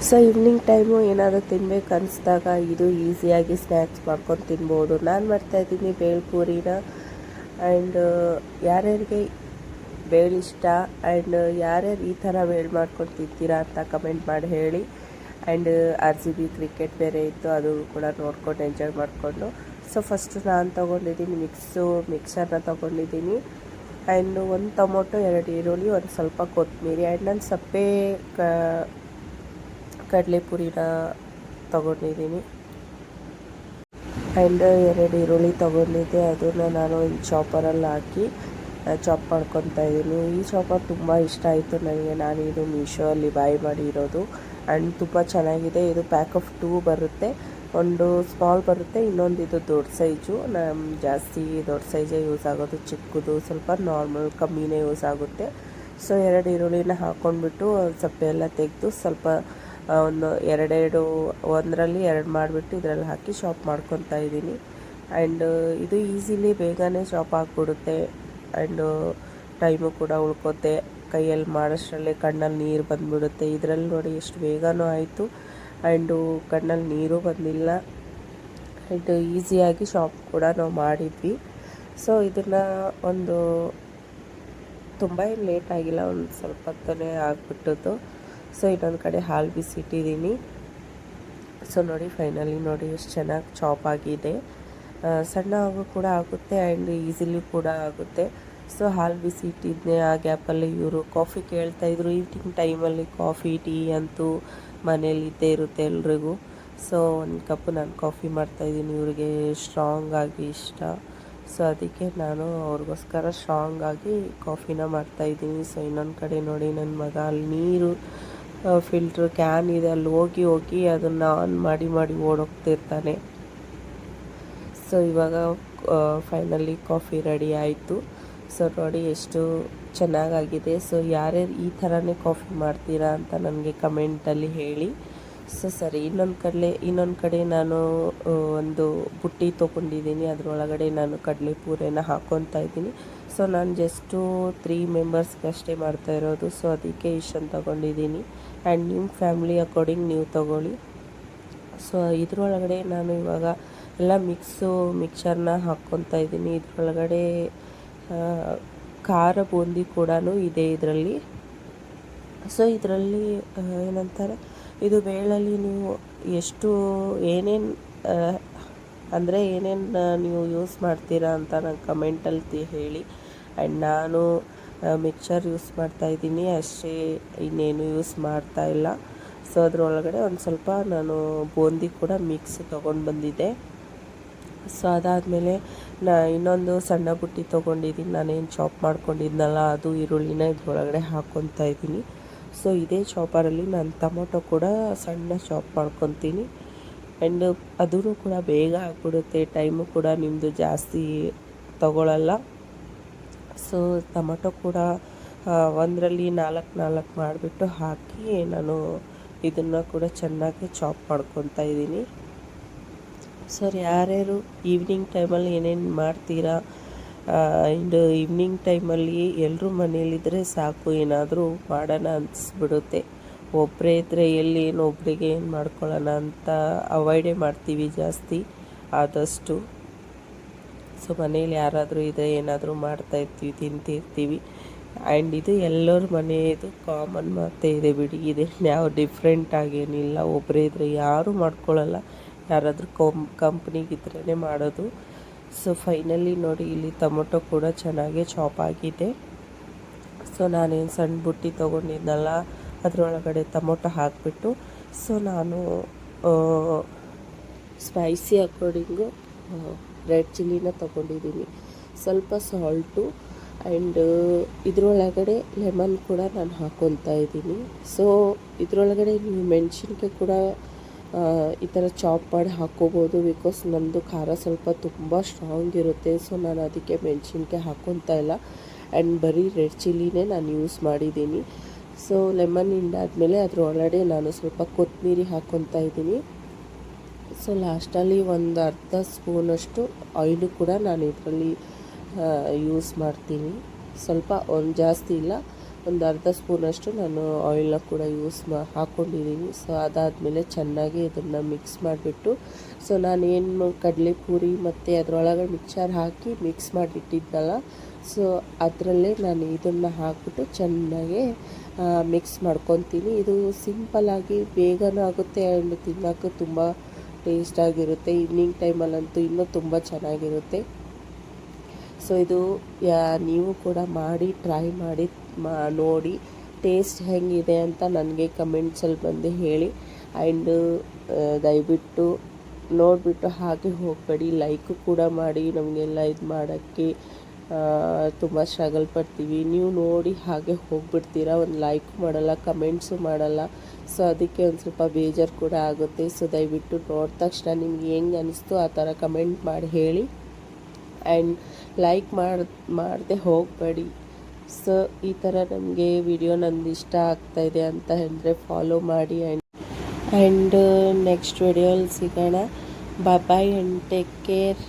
So evening time ಏನಾದರೂ ತಿನ್ಬೇಕು ಅನಿಸ್ದಾಗ ಇದು ಈಸಿಯಾಗಿ ಸ್ನ್ಯಾಕ್ಸ್ ಮಾಡ್ಕೊಂಡು ತಿನ್ಬೋದು. ನಾನು ಮಾಡ್ತಾಯಿದ್ದೀನಿ ಬೇಲ್ಪೂರಿನ. ಆ್ಯಂಡ್ ಯಾರ್ಯಾರಿಗೆ ಬೇಳೆ ಇಷ್ಟ ಆ್ಯಂಡ್ ಯಾರ್ಯಾರು ಈ ಥರ ಬೇಳೆ ಮಾಡ್ಕೊಂಡು ತಿಂತೀರಾ ಅಂತ ಕಮೆಂಟ್ ಮಾಡಿ ಹೇಳಿ. ಆ್ಯಂಡ್ RCB ಕ್ರಿಕೆಟ್ ಬೇರೆ ಇತ್ತು, ಅದು ಕೂಡ ನೋಡ್ಕೊಂಡು ಎಂಜಾಯ್ ಮಾಡಿಕೊಂಡು. ಸೊ ಫಸ್ಟು ನಾನು ತೊಗೊಂಡಿದ್ದೀನಿ ಮಿಕ್ಸರ್ನ ತೊಗೊಂಡಿದ್ದೀನಿ. ಆ್ಯಂಡ್ ಒಂದು ಟೊಮೊಟೊ, 2 ಈರುಳ್ಳಿ, ಒಂದು ಸ್ವಲ್ಪ ಕೊತ್ತಂಬರಿ ಆ್ಯಂಡ್ ನಾನು ಸಪ್ಪೆ ಕಡಲೆಪುರಿನ ತೊಗೊಂಡಿದ್ದೀನಿ. ಆ್ಯಂಡ್ 2 ಈರುಳ್ಳಿ ತೊಗೊಂಡಿದ್ದೆ, ಅದನ್ನು ನಾನು ಈ ಚಾಪರಲ್ಲಿ ಹಾಕಿ ಚಾಪ್ ಮಾಡ್ಕೊತಾ ಇದ್ದೀನಿ. ಈ ಚಾಪರ್ ತುಂಬ ಇಷ್ಟ ಆಯಿತು ನನಗೆ. ನಾನು ಇದು ಮೀಶೋಲ್ಲಿ ಬೈ ಮಾಡಿರೋದು ಆ್ಯಂಡ್ ತುಂಬ ಚೆನ್ನಾಗಿದೆ. ಇದು ಪ್ಯಾಕ್ ಆಫ್ 2 ಬರುತ್ತೆ. ಒಂದು ಸ್ಮಾಲ್ ಬರುತ್ತೆ, ಇನ್ನೊಂದು ಇದು ದೊಡ್ಡ ಸೈಜು. ಜಾಸ್ತಿ ದೊಡ್ಡ ಸೈಜೇ ಯೂಸ್ ಆಗೋದು, ಚಿಕ್ಕದು ಸ್ವಲ್ಪ ನಾರ್ಮಲ್ ಕಮ್ಮಿನೇ ಯೂಸ್ ಆಗುತ್ತೆ. ಸೊ 2 ಈರುಳ್ಳಿನ ಹಾಕ್ಕೊಂಡ್ಬಿಟ್ಟು ಸಪ್ಪೆ ಎಲ್ಲ ತೆಗೆದು ಸ್ವಲ್ಪ ಒಂದು ಒಂದರಲ್ಲಿ 2 ಮಾಡಿಬಿಟ್ಟು ಇದರಲ್ಲಿ ಹಾಕಿ ಶಾಪ್ ಮಾಡ್ಕೊತಾ ಇದ್ದೀನಿ. ಆ್ಯಂಡ್ ಇದು ಈಸಿಲಿ ಬೇಗನೆ ಶಾಪ್ ಆಗಿಬಿಡುತ್ತೆ ಆ್ಯಂಡ್ ಟೈಮು ಕೂಡ ಉಳ್ಕೋತೆ. ಕೈಯಲ್ಲಿ ಮಾಡೋಷ್ಟರಲ್ಲೇ ಕಣ್ಣಲ್ಲಿ ನೀರು ಬಂದುಬಿಡುತ್ತೆ. ಇದರಲ್ಲಿ ನೋಡಿ ಎಷ್ಟು ಬೇಗನೂ ಆಯಿತು ಆ್ಯಂಡು ಕಣ್ಣಲ್ಲಿ ನೀರು ಬಂದಿಲ್ಲ. ಆ್ಯಂಡ್ ಈಸಿಯಾಗಿ ಶಾಪ್ ಕೂಡ ನಾವು ಮಾಡಿದ್ವಿ. ಸೊ ಇದನ್ನು ಒಂದು ತುಂಬ ಏನು ಲೇಟ್ ಆಗಿಲ್ಲ, ಒಂದು ಸ್ವಲ್ಪ ಹೊತ್ತೇ ಆಗಿಬಿಟ್ಟದ್ದು. ಸೊ ಇನ್ನೊಂದು ಕಡೆ ಹಾಲು ಬಿಸಿಟ್ಟಿದ್ದೀನಿ. ಸೊ ನೋಡಿ ಫೈನಲಿ ನೋಡಿ ಎಷ್ಟು ಚೆನ್ನಾಗಿ ಚಾಪ್ ಆಗಿದೆ. ಸಣ್ಣ ಆಗು ಕೂಡ ಆಗುತ್ತೆ ಆ್ಯಂಡ್ ಈಸಿಲಿ ಕೂಡ ಆಗುತ್ತೆ. ಸೊ ಹಾಲು ಬಿಸಿ ಇಟ್ಟಿದ್ದೆ. ಆ ಗ್ಯಾಪಲ್ಲಿ ಇವರು ಕಾಫಿ ಕೇಳ್ತಾಯಿದ್ರು. ಈವ್ನಿಂಗ್ ಟೈಮಲ್ಲಿ ಕಾಫಿ ಟೀ ಅಂತೂ ಮನೇಲಿ ಇದ್ದೇ ಇರುತ್ತೆ ಎಲ್ರಿಗೂ. ಸೊ ಒಂದು ಕಪ್ಪು ನಾನು ಕಾಫಿ ಮಾಡ್ತಾಯಿದ್ದೀನಿ. ಇವ್ರಿಗೆ ಸ್ಟ್ರಾಂಗಾಗಿ ಇಷ್ಟ. ಸೊ ಅದಕ್ಕೆ ನಾನು ಅವ್ರಿಗೋಸ್ಕರ ಸ್ಟ್ರಾಂಗಾಗಿ ಕಾಫಿನ ಮಾಡ್ತಾಯಿದ್ದೀನಿ. ಸೊ ಇನ್ನೊಂದು ಕಡೆ ನೋಡಿ ನನ್ನ ಮಗ ಅಲ್ಲಿ ನೀರು ಫಿಲ್ಟ್ರ್ ಕ್ಯಾನ್ ಇದೆ, ಅಲ್ಲಿ ಹೋಗಿ ಅದನ್ನು ಆನ್ ಮಾಡಿ ಓಡೋಗ್ತಿರ್ತಾನೆ. ಸೊ ಇವಾಗ ಫೈನಲಿ ಕಾಫಿ ರೆಡಿ ಆಯಿತು. ಸೊ ನೋಡಿ ಎಷ್ಟು ಚೆನ್ನಾಗಾಗಿದೆ. ಸೊ ಯಾರ್ಯಾರು ಈ ಥರನೇ ಕಾಫಿ ಮಾಡ್ತೀರಾ ಅಂತ ನನಗೆ ಕಮೆಂಟಲ್ಲಿ ಹೇಳಿ. ಸೊ ಸರಿ, ಇನ್ನೊಂದು ಕಡೆ ನಾನು ಒಂದು ಬುಟ್ಟಿ ತೊಗೊಂಡಿದ್ದೀನಿ. ಅದರೊಳಗಡೆ ನಾನು ಕಡಲೆಪೂರಿನ ಹಾಕ್ಕೊತಾ ಇದ್ದೀನಿ. ಸೊ ನಾನು ಜಸ್ಟು 3 ಮೆಂಬರ್ಸ್ಗಷ್ಟೇ ಮಾಡ್ತಾಯಿರೋದು. ಸೊ ಅದಕ್ಕೆ ಇಷ್ಟೊಂದು ತೊಗೊಂಡಿದ್ದೀನಿ. ಆ್ಯಂಡ್ ನಿಮ್ಮ ಫ್ಯಾಮ್ಲಿ ಅಕಾರ್ಡಿಂಗ್ ನೀವು ತೊಗೊಳ್ಳಿ. ಸೊ ಇದ್ರೊಳಗಡೆ ನಾನು ಇವಾಗ ಎಲ್ಲ ಮಿಕ್ಸರ್ನ ಹಾಕ್ಕೊತಾ ಇದ್ದೀನಿ. ಇದ್ರೊಳಗಡೆ ಖಾರ ಬೂಂದಿ ಕೂಡ ಇದೆ ಇದರಲ್ಲಿ. ಸೊ ಇದರಲ್ಲಿ ಏನಂತಾರೆ, ಇದು ಬೇಳಲ್ಲಿ ನೀವು ಎಷ್ಟು ಏನೇನು ಅಂದರೆ ಏನೇನು ನೀವು ಯೂಸ್ ಮಾಡ್ತೀರಾ ಅಂತ ನಂಗೆ ಕಮೆಂಟಲ್ಲಿ ಹೇಳಿ. ಆ್ಯಂಡ್ ನಾನು ಮಿಕ್ಸರ್ ಯೂಸ್ ಮಾಡ್ತಾಯಿದ್ದೀನಿ ಅಷ್ಟೇ, ಇನ್ನೇನು ಯೂಸ್ ಮಾಡ್ತಾಯಿಲ್ಲ. ಸೊ ಅದರೊಳಗಡೆ ಒಂದು ಸ್ವಲ್ಪ ನಾನು ಬೂಂದಿ ಕೂಡ ಮಿಕ್ಸ್ ತೊಗೊಂಡು ಬಂದಿದ್ದೆ. ಸೊ ಅದಾದಮೇಲೆ ಇನ್ನೊಂದು ಸಣ್ಣ ಬುಟ್ಟಿ ತೊಗೊಂಡಿದ್ದೀನಿ. ನಾನೇನು ಚಾಪ್ ಮಾಡ್ಕೊಂಡಿದ್ನಲ್ಲ ಅದು ಈರುಳ್ಳಿನ ಇದ್ರೊಳಗಡೆ ಹಾಕ್ಕೊತಾ ಇದ್ದೀನಿ. ಸೊ ಇದೇ ಚಾಪರಲ್ಲಿ ನಾನು ಟೊಮೊಟೊ ಕೂಡ ಸಣ್ಣ ಚಾಪ್ ಮಾಡ್ಕೊತೀನಿ. ಆ್ಯಂಡ್ ಅದೂ ಕೂಡ ಬೇಗ ಆಗಿಬಿಡುತ್ತೆ, ಟೈಮು ಕೂಡ ನಿಮ್ಮದು ಜಾಸ್ತಿ ತಗೊಳ್ಳಲ್ಲ. ಸೊ ಟೊಮೊಟೊ ಕೂಡ ಒಂದರಲ್ಲಿ 4 ಮಾಡಿಬಿಟ್ಟು ಹಾಕಿ ನಾನು ಇದನ್ನು ಕೂಡ ಚೆನ್ನಾಗಿ ಚಾಪ್ ಮಾಡ್ಕೊತಾ ಇದ್ದೀನಿ. ಸರ್ ಯಾರ್ಯಾರು ಈವ್ನಿಂಗ್ ಟೈಮಲ್ಲಿ ಏನೇನು ಮಾಡ್ತೀರಾ? ಆ್ಯಂಡ್ ಈವ್ನಿಂಗ್ ಟೈಮಲ್ಲಿ ಎಲ್ಲರೂ ಮನೇಲಿದ್ದರೆ ಸಾಕು, ಏನಾದರೂ ಮಾಡೋಣ ಅನಿಸ್ಬಿಡುತ್ತೆ. ಒಬ್ಬರೇ ಇದ್ದರೆ ಎಲ್ಲಿ ಒಬ್ಬರಿಗೆ ಏನು ಮಾಡ್ಕೊಳ್ಳೋಣ ಅಂತ ಅವಾಯ್ಡೇ ಮಾಡ್ತೀವಿ ಜಾಸ್ತಿ ಆದಷ್ಟು. ಸೊ ಮನೇಲಿ ಯಾರಾದರೂ ಇದ್ದರೆ ಏನಾದರೂ ಮಾಡ್ತಾಯಿರ್ತೀವಿ, ತಿಂತಿರ್ತೀವಿ. ಆ್ಯಂಡ್ ಇದು ಎಲ್ಲರ ಮನೆಯದು ಕಾಮನ್ ಮಾತೇ ಇದೆ ಬಿಡಿ. ಇದೇನು ಯಾವ ಡಿಫ್ರೆಂಟ್ ಆಗೇನಿಲ್ಲ. ಒಬ್ಬರೇ ಇದ್ದರೆ ಯಾರೂ ಮಾಡ್ಕೊಳ್ಳಲ್ಲ, ಯಾರಾದರೂ ಕಂಪ್ನಿಗಿದ್ರೇ ಮಾಡೋದು. ಸೊ ಫೈನಲಿ ನೋಡಿ ಇಲ್ಲಿ ಟೊಮೊಟೊ ಕೂಡ ಚೆನ್ನಾಗಿ ಚಾಪ್ ಆಗಿದೆ. ಸೊ ನಾನೇನು ಸಣ್ಣ ಬುಟ್ಟಿ ತೊಗೊಂಡಿದ್ನಲ್ಲ ಅದರೊಳಗಡೆ ಟೊಮೊಟೊ ಹಾಕಿಬಿಟ್ಟು, ಸೊ ನಾನು ಸ್ಪೈಸಿ ಅಕಾರ್ಡಿಂಗು ರೆಡ್ ಚಿಲ್ಲಿನ ತೊಗೊಂಡಿದ್ದೀನಿ, ಸ್ವಲ್ಪ ಸಾಲ್ಟು ಆ್ಯಂಡ್ ಇದರೊಳಗಡೆ ಲೆಮನ್ ಕೂಡ ನಾನು ಹಾಕ್ಕೊತಾ ಇದ್ದೀನಿ. ಸೊ ಇದರೊಳಗಡೆ ನೀವು ಮೆಣಸಿನ್ಕಾಯಿ ಕೂಡ ಈ ಥರ ಚಾಪ್ ಮಾಡಿ ಹಾಕ್ಕೋಬೋದು. ಬಿಕಾಸ್ ನಮ್ಮದು ಖಾರ ಸ್ವಲ್ಪ ತುಂಬ ಸ್ಟ್ರಾಂಗ್ ಇರುತ್ತೆ. ಸೊ ನಾನು ಅದಕ್ಕೆ ಮೆಣಸಿನ್ಕಾಯಿ ಹಾಕ್ಕೊತಾ ಇಲ್ಲ ಆ್ಯಂಡ್ ಬರೀ ರೆಡ್ ಚಿಲ್ಲಿನೇ ನಾನು ಯೂಸ್ ಮಾಡಿದ್ದೀನಿ. ಸೊ ಲೆಮನ್ ಹಿಂಡಾದ್ಮೇಲೆ ಅದರೊಳಗಡೆ ನಾನು ಸ್ವಲ್ಪ ಕೊತ್ತಂಬರಿ ಹಾಕ್ಕೊತಾ ಇದ್ದೀನಿ. ಸೊ ಲಾಸ್ಟಲ್ಲಿ ಒಂದು ಅರ್ಧ ಸ್ಪೂನಷ್ಟು ಆಯಿಲು ಕೂಡ ನಾನು ಇದರಲ್ಲಿ ಯೂಸ್ ಮಾಡ್ತೀನಿ. ಸ್ವಲ್ಪ ಒಂದು ಜಾಸ್ತಿ ಇಲ್ಲ, ಒಂದು ಅರ್ಧ ಸ್ಪೂನಷ್ಟು ನಾನು ಆಯಿಲ್ನ ಕೂಡ ಹಾಕ್ಕೊಂಡಿದ್ದೀನಿ. ಸೊ ಅದಾದಮೇಲೆ ಚೆನ್ನಾಗಿ ಇದನ್ನು ಮಿಕ್ಸ್ ಮಾಡಿಬಿಟ್ಟು, ಸೊ ನಾನೇನು ಕಡಲೆಪುರಿ ಮತ್ತು ಅದರೊಳಗೆ ಮಿಕ್ಸರ್ ಹಾಕಿ ಮಿಕ್ಸ್ ಮಾಡಿಟ್ಟಿದ್ನಲ್ಲ, ಸೊ ಅದರಲ್ಲೇ ನಾನು ಇದನ್ನು ಹಾಕ್ಬಿಟ್ಟು ಚೆನ್ನಾಗಿ ಮಿಕ್ಸ್ ಮಾಡ್ಕೊತೀನಿ. ಇದು ಸಿಂಪಲ್ಲಾಗಿ ಬೇಗನೂ ಆಗುತ್ತೆ ಆ್ಯಂಡ್ ತಿನ್ನೋಕ್ಕೂ ತುಂಬ ಟೇಸ್ಟಾಗಿರುತ್ತೆ. ಈವ್ನಿಂಗ್ ಟೈಮಲ್ಲಂತೂ ಇನ್ನೂ ತುಂಬ ಚೆನ್ನಾಗಿರುತ್ತೆ. ಸೊ ಇದು ನೀವು ಕೂಡ ಮಾಡಿ ಟ್ರೈ ಮಾಡಿ ನೋಡಿ ಟೇಸ್ಟ್ ಹೆಂಗಿದೆ ಅಂತ ನನಗೆ ಕಮೆಂಟ್ಸಲ್ಲಿ ಬಂದು ಹೇಳಿ. ಆ್ಯಂಡ್ ದಯವಿಟ್ಟು ನೋಡಿಬಿಟ್ಟು ಹಾಗೆ ಹೋಗಬೇಡಿ, ಲೈಕು ಕೂಡ ಮಾಡಿ. ನಮಗೆಲ್ಲ ಇದು ಮಾಡೋಕ್ಕೆ ತುಂಬ ಸ್ಟ್ರಗಲ್ ಪಡ್ತೀವಿ. ನೀವು ನೋಡಿ ಹಾಗೆ ಹೋಗ್ಬಿಡ್ತೀರಾ, ಒಂದು ಲೈಕ್ ಮಾಡಲ್ಲ, ಕಮೆಂಟ್ಸು ಮಾಡಲ್ಲ. ಸೊ ಅದಕ್ಕೆ ಒಂದು ಸ್ವಲ್ಪ ಬೇಜಾರು ಕೂಡ ಆಗುತ್ತೆ. ಸೊ ದಯವಿಟ್ಟು ನೋಡಿದ ತಕ್ಷಣ ನಿಮ್ಗೆ ಹೆಂಗೆ ಅನ್ನಿಸ್ತು ಆ ಥರ ಕಮೆಂಟ್ ಮಾಡಿ ಹೇಳಿ. ಆ್ಯಂಡ್ ಲೈಕ್ ಮಾಡದೆ ಹೋಗಬೇಡಿ. ಸೊ ಈ ಥರ ನಮಗೆ ವಿಡಿಯೋ ನಂದು ಇಷ್ಟ ಆಗ್ತಾಯಿದೆ ಅಂತ ಹೇಳಿದ್ರೆ ಫಾಲೋ ಮಾಡಿ. ಆ್ಯಂಡ್ ನೆಕ್ಸ್ಟ್ ವಿಡಿಯೋಲಿ ಸಿಗೋಣ. Boy and take care.